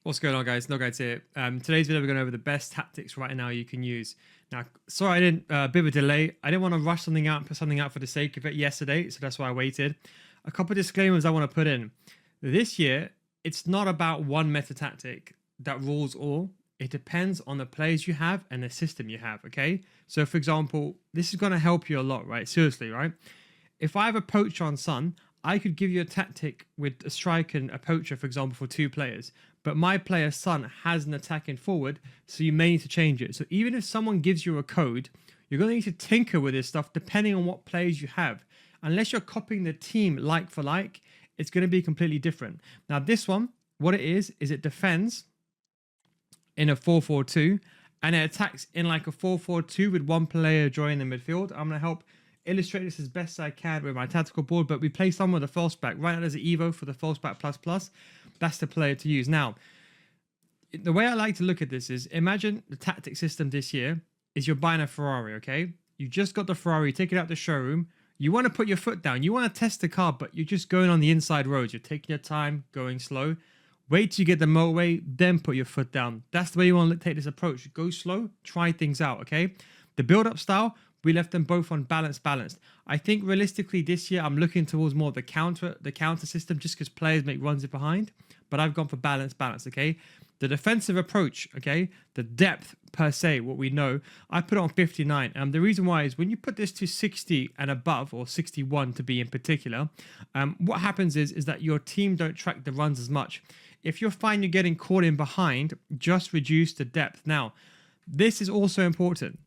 What's going on, guys? Neal Guides here. Today's video, we're going over the best tactics right now you can use. Now, sorry, I didn't, bit of a delay. I didn't want to rush something out and put something out for the sake of it yesterday, so that's why I waited. A couple of disclaimers I want to put in. This year, it's not about one meta tactic that rules all. It depends on the players you have and the system you have, okay? So, for example, this is going to help you a lot, right? Seriously, right? If I have a poacher on Sun, I could give you a tactic with a striker and a poacher, for example, for two players. But my player Sun has an attacking forward, so you may need to change it. So even if someone gives you a code, you're going to need to tinker with this stuff depending on what players you have. Unless you're copying the team like for like, it's going to be completely different. Now this one, what it is it defends in a 4-4-2 and it attacks in like a 4-4-2 with one player joining the midfield. I'm going to help illustrate this as best I can with my tactical board, but we play someone with a false back. Right now there's an Evo for the false back plus. That's the player to use. Now, the way I like to look at this is, imagine the tactic system this year is you're buying a Ferrari, okay? You just got the Ferrari, take it out the showroom. You want to put your foot down. You want to test the car, but you're just going on the inside roads. You're taking your time, going slow. Wait till you get the motorway, then put your foot down. That's the way you want to take this approach. Go slow, try things out, okay? The build-up style, we left them both on balanced. I think realistically this year I'm looking towards more of the counter system just because players make runs in behind. But I've gone for balance, okay? The defensive approach, okay? The depth per se, what we know, I put it on 59. The reason why is when you put this to 60 and above, or 61 to be in particular, what happens is that your team don't track the runs as much. If you're fine, you're getting caught in behind, just reduce the depth. Now, this is also important.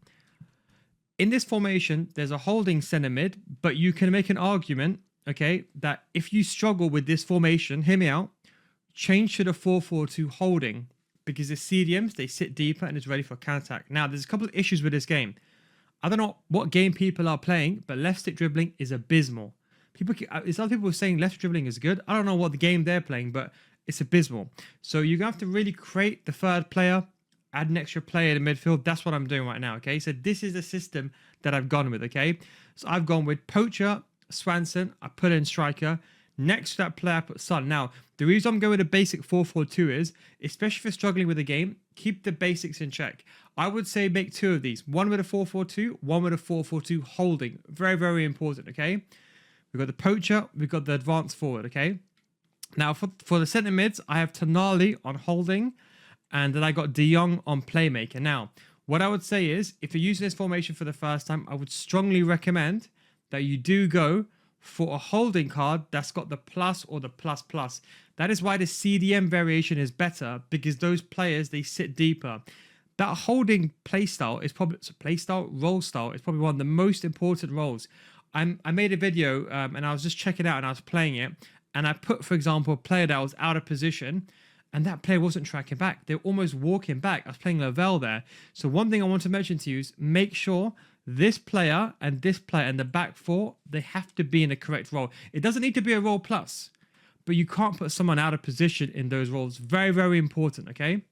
In this formation, there's a holding center mid, but you can make an argument, okay, that if you struggle with this formation, hear me out, change to the 4-4-2 holding, because the CDMs, they sit deeper and it's ready for counter-attack. Now, there's a couple of issues with this game. I don't know what game people are playing, but left stick dribbling is abysmal. There's other people saying left dribbling is good. I don't know what the game they're playing, but it's abysmal. So you're going to have to really create the third player, add an extra player in the midfield. That's what I'm doing right now, okay? So this is the system that I've gone with, okay? So I've gone with Poacher, Swanson, I put in striker. Next to that player, I put Sun. Now, the reason I'm going with a basic 4-4-2 is, especially if you're struggling with the game, keep the basics in check. I would say make two of these. One with a 4-4-2, one with a 4-4-2 holding. Very, very important, okay? We've got the Poacher, we've got the advanced forward, okay? Now, for the centre mids, I have Tonali on holding, and then I got De Jong on playmaker. Now, what I would say is, if you're using this formation for the first time, I would strongly recommend that you do go for a holding card that's got the plus or the plus. That is why the CDM variation is better, because those players, they sit deeper. That holding playstyle is probably, role style is probably one of the most important roles. I made a video and I was just checking out and I was playing it, and I put, for example, a player that was out of position, and that player wasn't tracking back. They're almost walking back. I was playing Lavelle there. So one thing I want to mention to you is make sure this player and the back four, they have to be in the correct role. It doesn't need to be a role plus, but you can't put someone out of position in those roles. Very, very important, okay?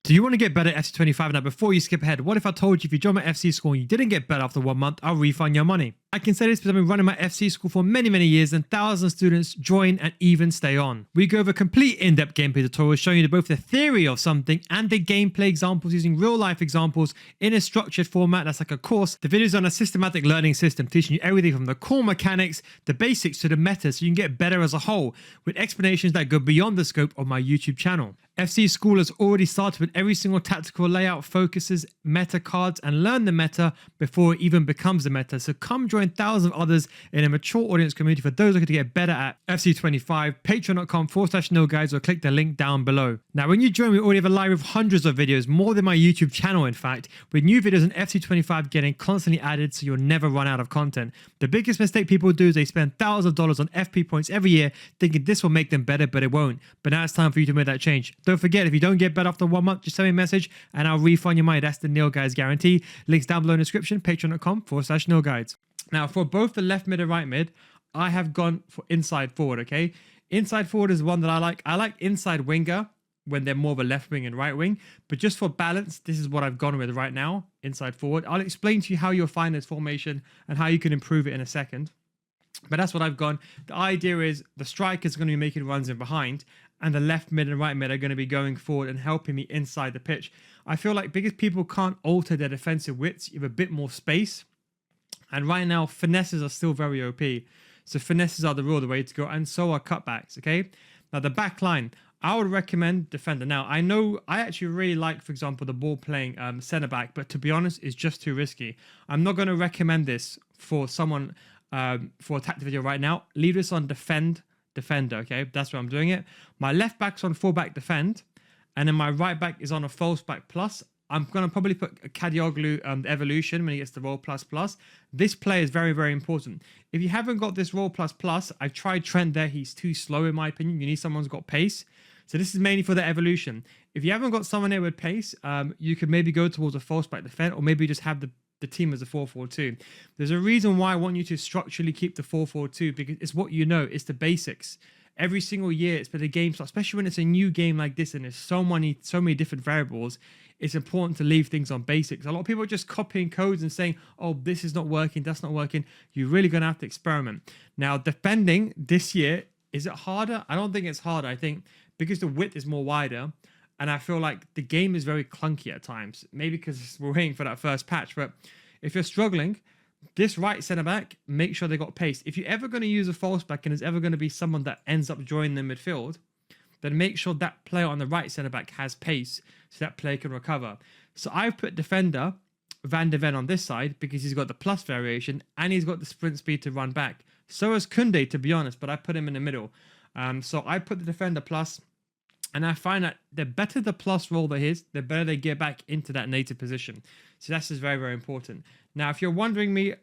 Do you want to get better at FC25? Now, before you skip ahead, what if I told you if you joined my FC school and you didn't get better after 1 month, I'll refund your money? I can say this because I've been running my FC school for many, many years, and thousands of students join and even stay on. We go over complete in-depth gameplay tutorials showing you both the theory of something and the gameplay examples using real-life examples in a structured format that's like a course. The videos are on a systematic learning system teaching you everything from the core mechanics, the basics, to the meta, so you can get better as a whole, with explanations that go beyond the scope of my YouTube channel. FC School has already started with every single tactical layout, focuses, meta cards, and learn the meta before it even becomes the meta. So come join thousands of others in a mature audience community for those looking to get better at FC25, patreon.com/Neal Guides, or click the link down below. Now, when you join, we already have a library of hundreds of videos, more than my YouTube channel, in fact, with new videos on FC25 getting constantly added, so you'll never run out of content. The biggest mistake people do is they spend thousands of dollars on FP points every year, thinking this will make them better, but it won't. But now it's time for you to make that change. Don't forget, if you don't get better after 1 month, just send me a message and I'll refund your money. That's the Neal Guides guarantee. Links down below in the description, patreon.com/Neal Guides. Now, for both the left mid and right mid, I have gone for inside forward, okay? Inside forward is one that I like. I like inside winger when they're more of a left wing and right wing. But just for balance, this is what I've gone with right now, inside forward. I'll explain to you how you'll find this formation and how you can improve it in a second. But that's what I've gone. The idea is the strikers are going to be making runs in behind, and the left mid and right mid are going to be going forward and helping me inside the pitch. I feel like because people can't alter their defensive widths, you have a bit more space. And right now, finesses are still very OP. So finesses are the way to go, and so are cutbacks, okay? Now, the back line, I would recommend defender. Now, I know I actually really like, for example, the ball playing centre-back, but to be honest, it's just too risky. I'm not going to recommend this for someone for a tactic video right now. Leave this on defender, okay? That's where I'm doing it. My left back's on fullback defend, and then my right back is on a false back plus. I'm going to probably put a Kadioglu evolution when he gets the roll plus plus. This play is very, very important. If you haven't got this roll plus plus, I've tried Trent there. He's too slow in my opinion. You need someone who's got pace. So this is mainly for the evolution. If you haven't got someone there with pace, you could maybe go towards a false back defend, or maybe just have the team as a 4-4-2. There's a reason why I want you to structurally keep the 4-4-2, because it's what you know. It's the basics. Every single year, it's been a game, especially when it's a new game like this and there's so many different variables. It's important to leave things on basics. A lot of people are just copying codes and saying, oh, this is not working, that's not working. You're really going to have to experiment. Now, defending this year, is it harder? I don't think it's harder. I think because the width is more wider, and I feel like the game is very clunky at times. Maybe because we're waiting for that first patch. But if you're struggling, this right centre back, make sure they got pace. If you're ever going to use a false back and there's ever going to be someone that ends up joining the midfield, then make sure that player on the right centre back has pace so that player can recover. So I've put defender Van de Ven on this side because he's got the plus variation and he's got the sprint speed to run back. So has Koundé, to be honest, but I put him in the middle. So I put the defender plus, and I find that the better the plus roll there is, the better they get back into that native position. So that's just very, very important. Now, if you're wondering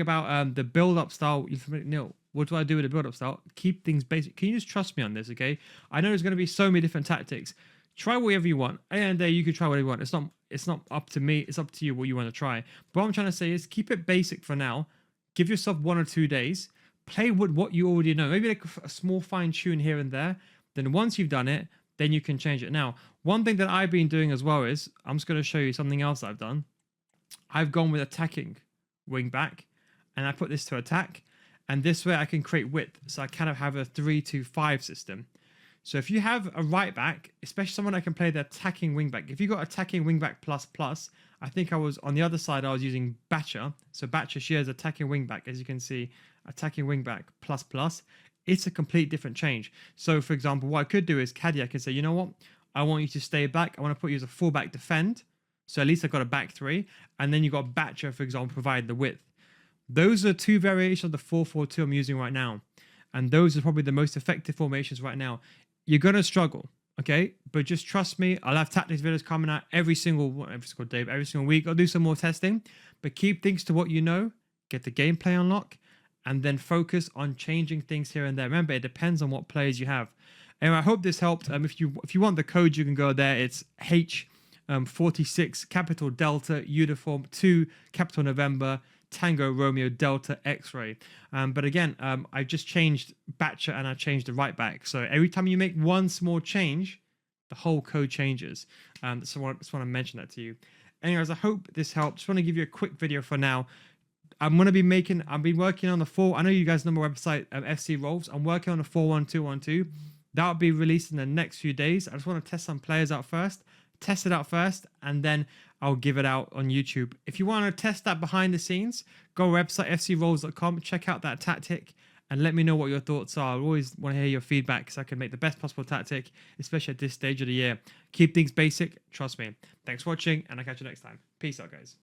about the build-up style, Neal, what do I do with the build-up style? Keep things basic. Can you just trust me on this, okay? I know there's going to be so many different tactics. Try whatever you want. At the end of the day, you can try whatever you want. It's not up to me. It's up to you what you want to try. But what I'm trying to say is keep it basic for now. Give yourself 1 or 2 days. Play with what you already know. Maybe like a small fine-tune here and there. Then once you've done it, then you can change it. Now, one thing that I've been doing as well is, I'm just going to show you something else I've done. I've gone with attacking wing back, and I put this to attack, and this way I can create width. So I kind of have a 3-2-5 system. So if you have a right back, especially someone that can play the attacking wing back, if you got attacking wing back plus plus, I think I was on the other side, I was using Batcher. So Batcher shares attacking wing back, as you can see, attacking wing back plus plus. It's a complete different change. So for example, what I could do is Kadia can say, you know what? I want you to stay back. I want to put you as a fullback defend. So at least I've got a back 3. And then you got Batcher, for example, provide the width. Those are 2 variations of the 4-4-2 I'm using right now. And those are probably the most effective formations right now. You're going to struggle, okay? But just trust me. I'll have tactics videos coming out every single day, every single week. I'll do some more testing. But keep things to what you know. Get the gameplay unlock. And then focus on changing things here and there. Remember, it depends on what players you have. Anyway, I hope this helped. If you want the code, you can go there. It's H46 capital Delta uniform 2 capital November Tango Romeo Delta X-ray. But again, I just changed Batcher and I changed the right back. So every time you make one small change, the whole code changes. So I just want to mention that to you. Anyways, I hope this helped. Just want to give you a quick video for now. I've been working on the 4. I know you guys know my website, FC Rolls. I'm working on the 4-1-2-1-2. That'll be released in the next few days. I just want to test some players out first, test it out first, and then I'll give it out on YouTube. If you want to test that behind the scenes, go website fcrolls.com, check out that tactic, and let me know what your thoughts are. I always want to hear your feedback so I can make the best possible tactic, especially at this stage of the year. Keep things basic. Trust me. Thanks for watching, and I'll catch you next time. Peace out, guys.